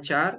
4,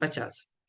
50।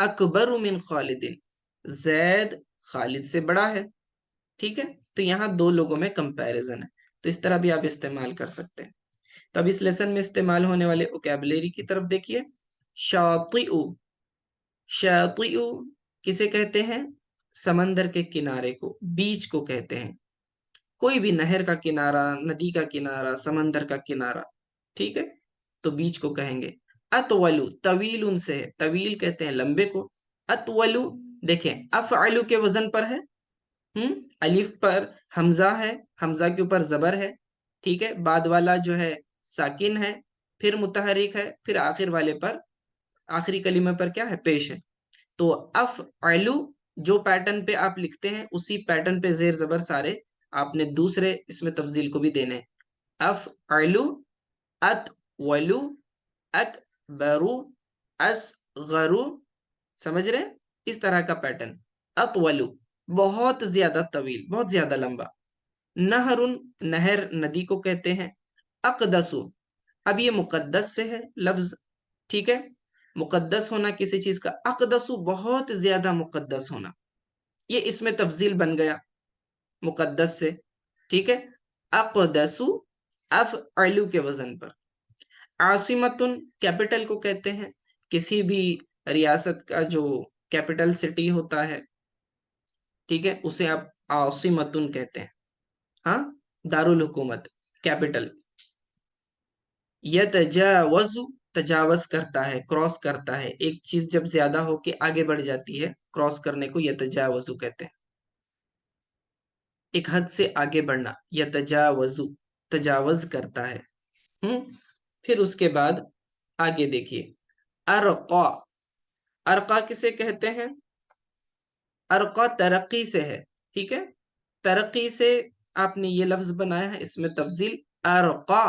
اکبر من خالد، زید خالد سے بڑا ہے، ٹھیک ہے؟ تو یہاں دو لوگوں میں کمپیریزن ہے، تو اس طرح بھی آپ استعمال کر سکتے ہیں۔ تو اب اس لیسن میں استعمال ہونے والے اوکیبلری کی طرف دیکھیے۔ شاطئ، شاطئ کسے کہتے ہیں؟ سمندر کے کنارے کو، بیچ کو کہتے ہیں، کوئی بھی نہر کا کنارہ، ندی کا کنارہ، سمندر کا کنارہ، ٹھیک ہے؟ تو بیچ کو کہیں گے۔ اطول، طویل ان سے ہے، طویل کہتے ہیں لمبے کو۔ اطول دیکھیں افعل کے وزن پر ہے، الف پر حمزہ ہے، حمزہ کے اوپر زبر ہے، ٹھیک ہے؟ بعد والا جو ہے ساکن ہے، پھر متحرک ہے، پھر آخر والے پر، آخری کلمہ پر کیا ہے؟ پیش ہے۔ تو افعل جو پیٹرن پہ آپ لکھتے ہیں اسی پیٹرن پہ زیر زبر سارے آپ نے دوسرے اس میں تفضیل کو بھی دینے ہیں۔ افعل، اطول، اکبر، اصغر، سمجھ رہے ہیں؟ اس طرح کا پیٹرن۔ اطول بہت زیادہ طویل، بہت زیادہ لمبا۔ نہر، نہر ندی کو کہتے ہیں۔ اقدس، اب یہ مقدس سے ہے لفظ، ٹھیک ہے؟ مقدس ہونا کسی چیز کا، اقدس بہت زیادہ مقدس ہونا، یہ اس میں تفضیل بن گیا مقدس سے، ٹھیک ہے؟ اقدس افعل کے وزن پر۔ عاصمتن کیپٹل کو کہتے ہیں، کسی بھی ریاست کا جو کیپٹل سٹی ہوتا ہے، ٹھیک ہے، اسے آپ عاصمتن کہتے ہیں، ہاں، دارالحکومت، کیپٹل۔ یتجاوز، تجاوز کرتا ہے، کراس کرتا ہے، ایک چیز جب زیادہ ہو کے آگے بڑھ جاتی ہے، کراس کرنے کو یتجاوز کہتے ہیں، ایک حد سے آگے بڑھنا، یتجاوز، تجاوز کرتا ہے۔ پھر اس کے بعد آگے دیکھیے، ارقا، ارقا کسے کہتے ہیں؟ ارقا ترقی سے ہے، ٹھیک ہے؟ ترقی سے آپ نے یہ لفظ بنایا ہے، اس میں تفضیل ارقا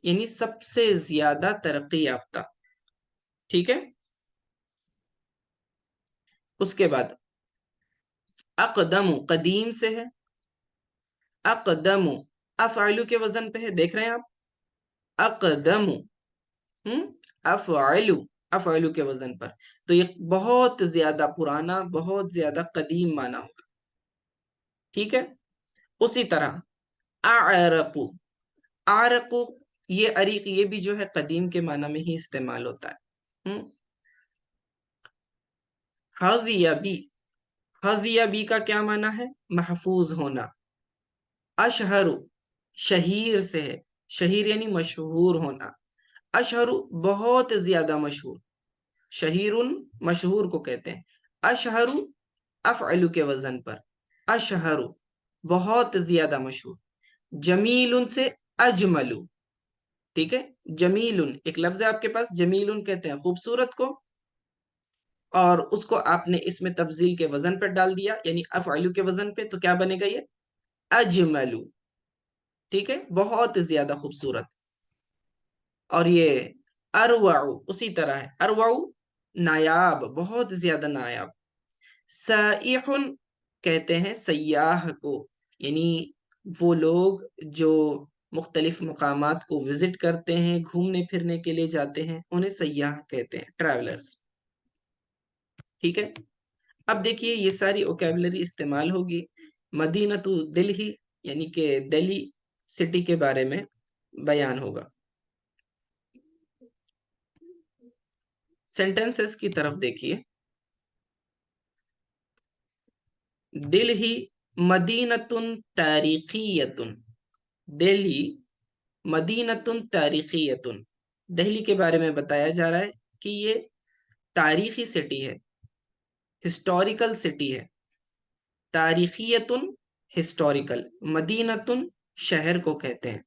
یعنی سب سے زیادہ ترقی یافتہ، ٹھیک ہے؟ اس کے بعد اقدم، قدیم سے ہے، اقدم افعل کے وزن پہ ہے، دیکھ رہے ہیں آپ؟ اقدم، افعل، افعل کے وزن پر، تو یہ بہت زیادہ پرانا، بہت زیادہ قدیم معنی ہوگا، ٹھیک ہے؟ اسی طرح اعرق، اعرق یہ عریق، یہ بھی جو ہے قدیم کے معنی میں ہی استعمال ہوتا ہے۔ حظیبی، حظیبی کا کیا معنی ہے؟ محفوظ ہونا۔ اشہر، شہیر سے ہے، شہیر یعنی مشہور ہونا۔ اشہر بہت زیادہ مشہور، شہیر مشہور کو کہتے ہیں۔ اشہر افعل کے وزن پر، اشہر بہت زیادہ مشہور۔ جمیل سے اجمل، ٹھیک ہے؟ جمیل ایک لفظ ہے آپ کے پاس، جمیل کہتے ہیں خوبصورت کو، اور اس کو آپ نے اس میں تفضیل کے وزن پر ڈال دیا، یعنی افعل کے وزن پہ، تو کیا بنے گا؟ یہ اجمل، ٹھیک ہے؟ بہت زیادہ خوبصورت۔ اور یہ اروع اسی طرح ہے، اروع نایاب، بہت زیادہ نایاب۔ سائح کہتے ہیں سیاح کو، یعنی وہ لوگ جو مختلف مقامات کو وزٹ کرتے ہیں، گھومنے پھرنے کے لیے جاتے ہیں، انہیں سیاح کہتے ہیں، ٹریولرز، ٹھیک ہے؟ اب دیکھیے یہ ساری اوکیبلری استعمال ہوگی۔ مدینہ دلہی یعنی کہ دہلی سٹی کے بارے میں بیان ہوگا۔ سینٹنسز کی طرف دیکھیے۔ دلہی مدینۃ تاریخیۃ، دہلی مدینۃ تاریخیۃ، دہلی کے بارے میں بتایا جا رہا ہے کہ یہ تاریخی سٹی ہے، ہسٹوریکل سٹی ہے۔ تاریخیۃ ہسٹوریکل، مدینۃ شہر کو کہتے ہیں،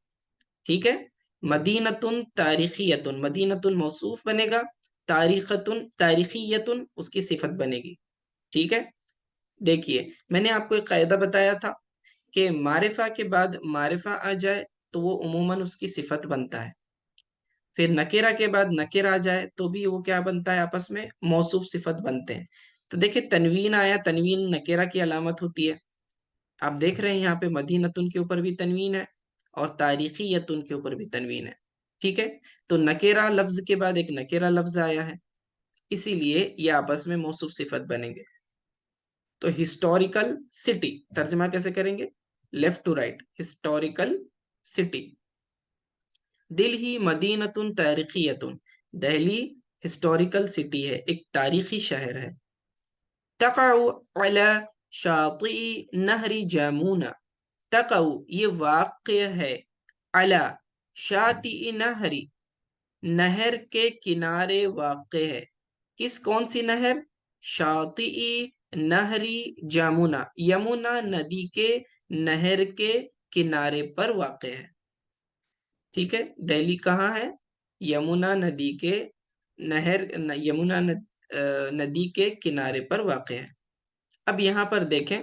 ٹھیک ہے؟ مدینۃ تاریخیۃ، مدینۃ موصوف بنے گا، تاریخیۃ اس کی صفت بنے گی، ٹھیک ہے؟ دیکھیے میں نے آپ کو ایک قاعدہ بتایا تھا کہ معرفہ کے بعد معرفہ آ جائے تو وہ عموماً اس کی صفت بنتا ہے، پھر نکرہ کے بعد نکر آ جائے تو بھی وہ کیا بنتا ہے؟ آپس میں موصوف صفت بنتے ہیں۔ تو دیکھیں تنوین آیا، تنوین نکرہ کی علامت ہوتی ہے، آپ دیکھ رہے ہیں یہاں پہ مدینۃ کے اوپر بھی تنوین ہے اور تاریخیۃ کے اوپر بھی تنوین ہے، ٹھیک ہے؟ تو نکرہ لفظ کے بعد ایک نکرہ لفظ آیا ہے، اسی لیے یہ آپس میں موصوف صفت بنیں گے. تو ہسٹوریکل سٹی ترجمہ کیسے کریں گے؟ Left to right. Historical city. Delhi مدینتن تاریخیتن. دہلی ہسٹوریکل سٹی ہے، ایک تاریخی شہر ہے. تقع علی شاطئ نہر جامونا. تقع یہ واقع ہے، علی شاطئ نہر نہر کے کنارے واقع ہے. کون سی نہر؟ شاطئ نہری جامونا، یمونا ندی کے نہر کے کنارے پر واقع ہے. ٹھیک ہے، دہلی کہاں ہے؟ یمونا ندی کے نہر، یمونا ندی کے کنارے پر واقع ہے. اب یہاں پر دیکھیں،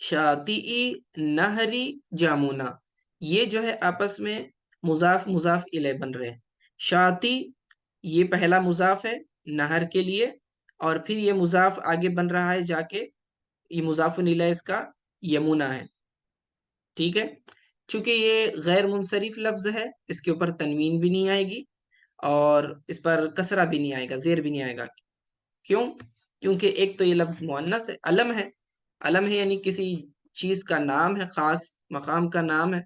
شاطئ نہری جامونا، یہ جو ہے آپس میں مضاف مضاف الیہ بن رہے ہیں. شاطئ یہ پہلا مضاف ہے نہر کے لیے، اور پھر یہ مضاف آگے بن رہا ہے جا کے، یہ مضاف الیہ اس کا یمونا ہے. ٹھیک ہے، چونکہ یہ غیر منصرف لفظ ہے، اس کے اوپر تنوین بھی نہیں آئے گی اور اس پر کسرہ بھی نہیں آئے گا، زیر بھی نہیں آئے گا. کیوں؟ کیونکہ ایک تو یہ لفظ مؤنث ہے، علم ہے. علم ہے یعنی کسی چیز کا نام ہے، خاص مقام کا نام ہے.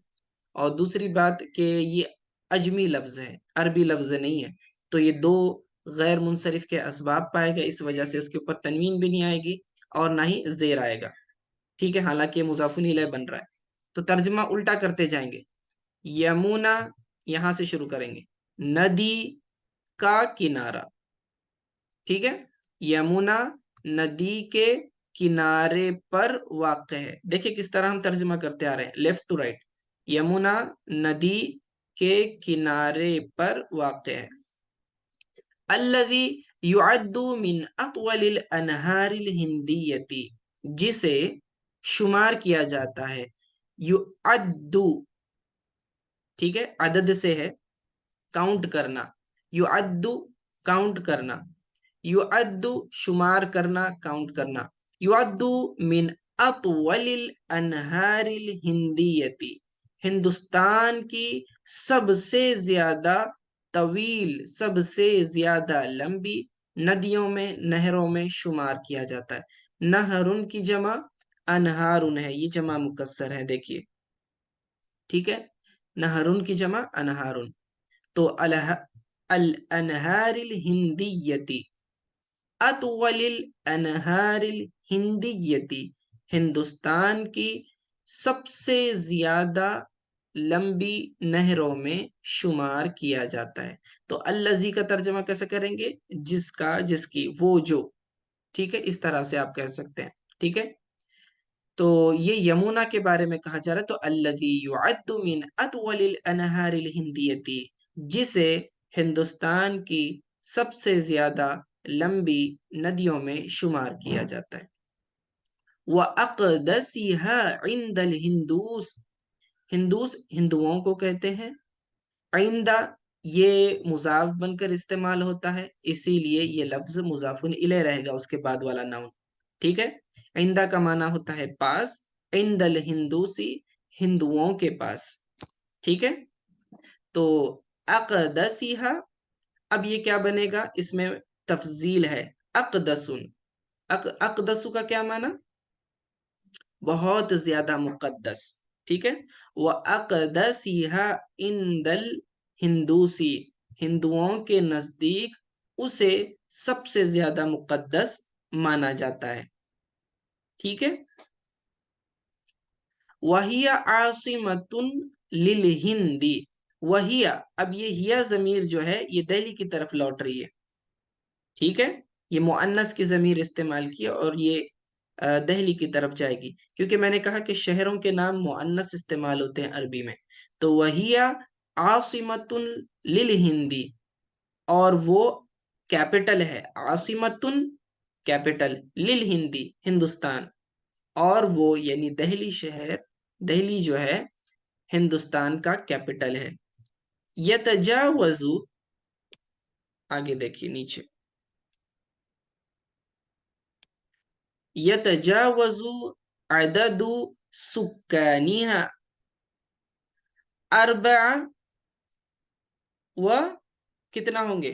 اور دوسری بات کہ یہ اجمی لفظ ہے، عربی لفظ نہیں ہے. تو یہ دو غیر منصرف کے اسباب پائے گا، اس وجہ سے اس کے اوپر تنوین بھی نہیں آئے گی اور نہ ہی زیر آئے گا. ٹھیک ہے، حالانکہ یہ مضاف الیہ بن رہا ہے. تو ترجمہ الٹا کرتے جائیں گے. یمونا یہاں سے شروع کریں گے، ندی کا کنارہ. ٹھیک ہے، یمونا ندی کے کنارے پر واقع ہے. دیکھیں کس طرح ہم ترجمہ کرتے آ رہے ہیں، لیفٹ ٹو رائٹ. یمونا ندی کے کنارے پر واقع ہے. الذی یعد من اطول الانہار الہندیتی، جسے شمار کیا جاتا ہے. یعد، ٹھیک ہے، عدد سے ہے، کاؤنٹ کرنا. یعد کاؤنٹ کرنا، یعد شمار کرنا، کاؤنٹ کرنا. یعد من اطول الانہار الہندیتی، ہندوستان کی سب سے زیادہ طویل، سب سے زیادہ لمبی ندیوں میں، نہروں میں شمار کیا جاتا ہے. نہرن کی جمع انہارن ہے، یہ جمع مکسر ہے، دیکھیے. ٹھیک ہے، نہرن کی جمع انہارن. تو الانہار الہندیتی، اطول الانہار الہندیتی، ہندوستان کی سب سے زیادہ لمبی نہروں میں شمار کیا جاتا ہے. تو الذی کا ترجمہ کیسے کریں گے؟ جس کا، جس کی، وہ جو. ٹھیک ہے، اس طرح سے آپ کہہ سکتے ہیں. ٹھیک ہے، تو یہ یمونا کے بارے میں کہا جا رہا ہے. تو الذی یعد من اطول الانہار الہندیتی، جسے ہندوستان کی سب سے زیادہ لمبی ندیوں میں شمار کیا جاتا ہے. وَأَقْدَسِهَا عِنْدَ الْهِنْدُوسِ، ہندوس ہندوؤں کو کہتے ہیں. عِنْدَ یہ مضاف بن کر استعمال ہوتا ہے، اسی لیے یہ لفظ مضاف الیہ رہے گا اس کے بعد والا ناؤن. ٹھیک ہے، عِنْدَ کا معنی ہوتا ہے پاس، عِنْدَ الْهِنْدُوسِ ہندوؤں کے پاس. ٹھیک ہے، تو اقدسیہا، اب یہ کیا بنے گا؟ اس میں تفضیل ہے. اقدسن، اقدسو کا کیا معنی؟ بہت زیادہ مقدس. ٹھیک ہے، وَأَقْدَسِهَا عِنْدَ الْهِنْدُوسِ، ہندوؤں کے نزدیک اسے سب سے زیادہ مقدس مانا جاتا ہے. ٹھیک ہے، وَهِيَ عَاصِمَةٌ لِلْهِنْدِ. وَهِيَ، اب یہ ہیا ضمیر جو ہے یہ دہلی کی طرف لوٹ رہی ہے. ٹھیک ہے، یہ مؤنث کی ضمیر استعمال کی اور یہ دہلی کی طرف جائے گی، کیونکہ میں نے کہا کہ شہروں کے نام مؤنث استعمال ہوتے ہیں عربی میں. تو وہی عاصمۃ للہندی، اور وہ کیپٹل ہے. عاصمۃ کیپٹل، للہندی ہندوستان، اور وہ یعنی دہلی شہر، دہلی جو ہے ہندوستان کا کیپٹل ہے. یتجاوز، آگے دیکھیے نیچے، یتجاوز عدد سکانیہا اربع و، کتنا ہوں گے؟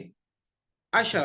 10،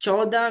14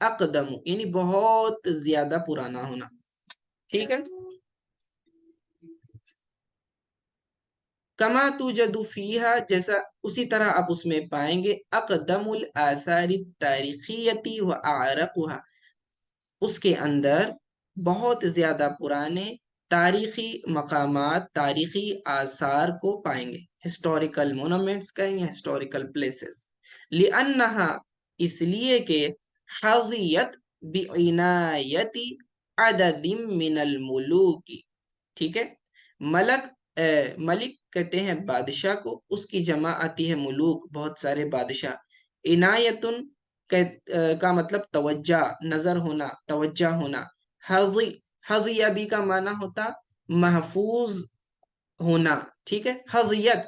اقدم یعنی بہت زیادہ پرانا ہونا. ٹھیک ہے. کما توجد فیہا جیسا اسی طرح آپ اس میں پائیں گے اقدم الآثار التاریخیتی و اعرقها اس کے اندر بہت زیادہ پرانے تاریخی مقامات تاریخی آثار کو پائیں گے. ہسٹوریکل مونومنٹس کہیں گے ہسٹوریکل پلیسز. لأنہا اس لیے کہ حظیت بعنایت عدد من الملوک. ٹھیک ہے. ملک کہتے ہیں بادشاہ کو, اس کی جمع آتی ہے ملوک بہت سارے بادشاہ. عنایتن کا مطلب توجہ نظر ہونا توجہ ہونا. حظی بھی کا معنی ہوتا محفوظ ہونا. ٹھیک ہے. حظیت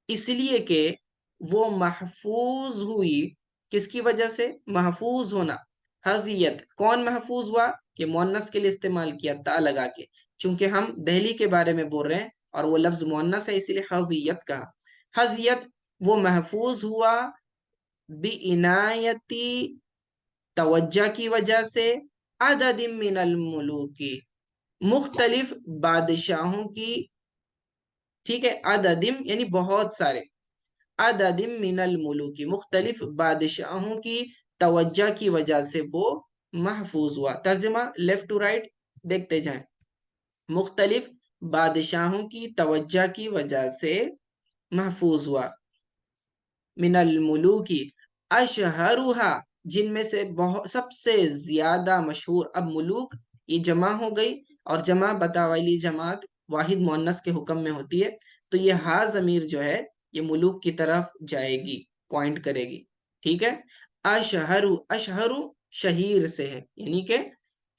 اس لیے کہ وہ محفوظ ہوئی کس کی وجہ سے محفوظ ہونا. حظیت کون محفوظ ہوا یہ مؤنث کے لیے استعمال کیا تا لگا کے چونکہ ہم دہلی کے بارے میں بول رہے ہیں اور وہ لفظ مؤنث ہے اسی لیے حظیت کہا. حظیت وہ محفوظ ہوا بعنایتی توجہ کی وجہ سے عدد من الملوک مختلف بادشاہوں کی. ٹھیک ہے. عددم یعنی بہت سارے عدد من الملوک مختلف بادشاہوں کی توجہ کی وجہ سے وہ محفوظ ہوا. ترجمہ لیفٹ ٹو رائٹ دیکھتے جائیں. مختلف بادشاہوں کی توجہ کی وجہ سے محفوظ ہوا. من الملوک اشہرها جن میں سے سب سے زیادہ مشہور. اب ملوک یہ جمع ہو گئی اور جمع بتا والی جماعت واحد مؤنث کے حکم میں ہوتی ہے تو یہ ہا ضمیر جو ہے یہ ملوک کی طرف جائے گی پوائنٹ کرے گی. ٹھیک ہے. اشہر شہیر سے ہے یعنی کہ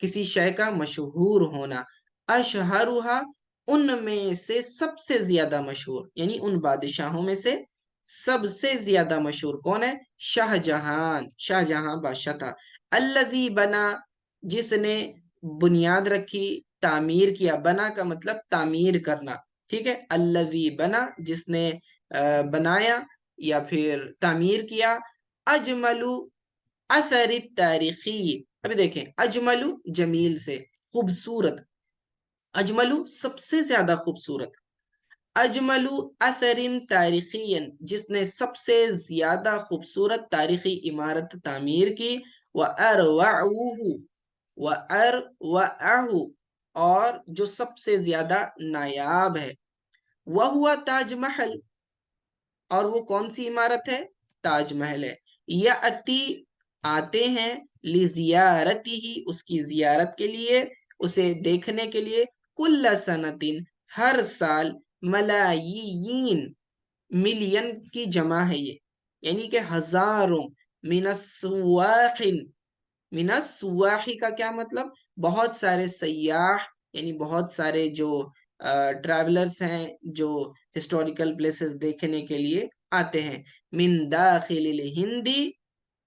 کسی شے کا مشہور ہونا. اشہرها ان میں سے سب سے زیادہ مشہور یعنی ان بادشاہوں میں سے سب سے زیادہ مشہور کون ہے شاہ جہان. شاہ جہاں بادشاہ تھا. الذی بنا جس نے بنیاد رکھی تعمیر کیا. بنا کا مطلب تعمیر کرنا. ٹھیک ہے. الذی بنا جس نے بنایا یا پھر تعمیر کیا. اجملو اثر تاریخی. ابھی دیکھیں اجملو جمیل سے خوبصورت. اجملو سب سے زیادہ خوبصورت. اجملو اثر تاریخی جس نے سب سے زیادہ خوبصورت تاریخی عمارت تعمیر کی. وَأَرْوَعُهُ اور جو سب سے زیادہ نایاب ہے. وَهُوَ تاج محل اور وہ کون سی عمارت ہے تاج محل ہے. یأتی آتے ہیں لزیارتہ اس کی زیارت کے لیے اسے دیکھنے کے لیے. کل سنتن ہر سال. ملائین ملین کی جمع ہے یہ یعنی کہ ہزاروں. من السواح من السواح کا کیا مطلب بہت سارے سیاح یعنی بہت سارے جو ٹریولرز ہیں جو ہسٹوریکل پلیسز دیکھنے کے لیے آتے ہیں. من داخل الہندی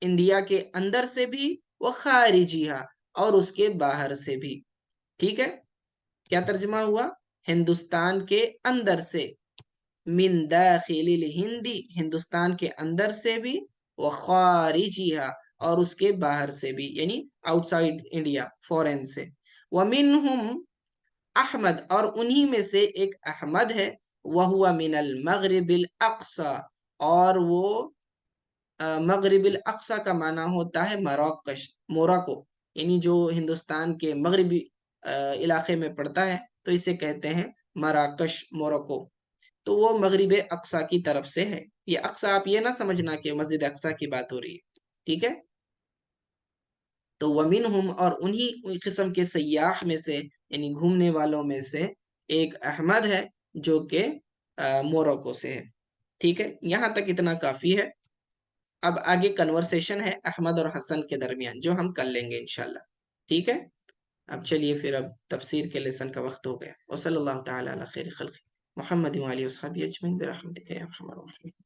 انڈیا کے اندر سے بھی وہ خارجیہ اور اس کے باہر سے بھی. ٹھیک ہے. کیا ترجمہ ہوا ہندوستان کے اندر سے. من داخل الہندی ہندوستان کے اندر سے بھی وہ خارجیہ اور اس کے باہر سے بھی یعنی آؤٹ سائڈ انڈیا فورن سے. ومنہم احمد اور انہی میں سے ایک احمد ہے. وہو من المغرب الاقصی اور وہ مغرب الاقصی کا معنی ہوتا ہے مراکش موراکو یعنی جو ہندوستان کے مغربی علاقے میں پڑتا ہے تو اسے کہتے ہیں مراکش موراکو. تو وہ مغرب اقصی کی طرف سے ہے. یہ اقصی آپ یہ نہ سمجھنا کہ مسجد اقصی کی بات ہو رہی ہے. ٹھیک ہے. تو ومنہم اور انہی قسم کے سیاح میں سے یعنی گھومنے والوں میں سے ایک احمد ہے جو کہ موروکو سے ہے. ٹھیک ہے. یہاں تک اتنا کافی ہے. اب آگے کنورسیشن ہے احمد اور حسن کے درمیان جو ہم کر لیں گے انشاءاللہ. ٹھیک ہے. اب چلیے پھر اب تفسیر کے لیسن کا وقت ہو گیا. وصلی اللہ تعالی علی خیر خلق محمد وآلہ وصحبہ اجمعین برحمتک یا ارحم الراحمین.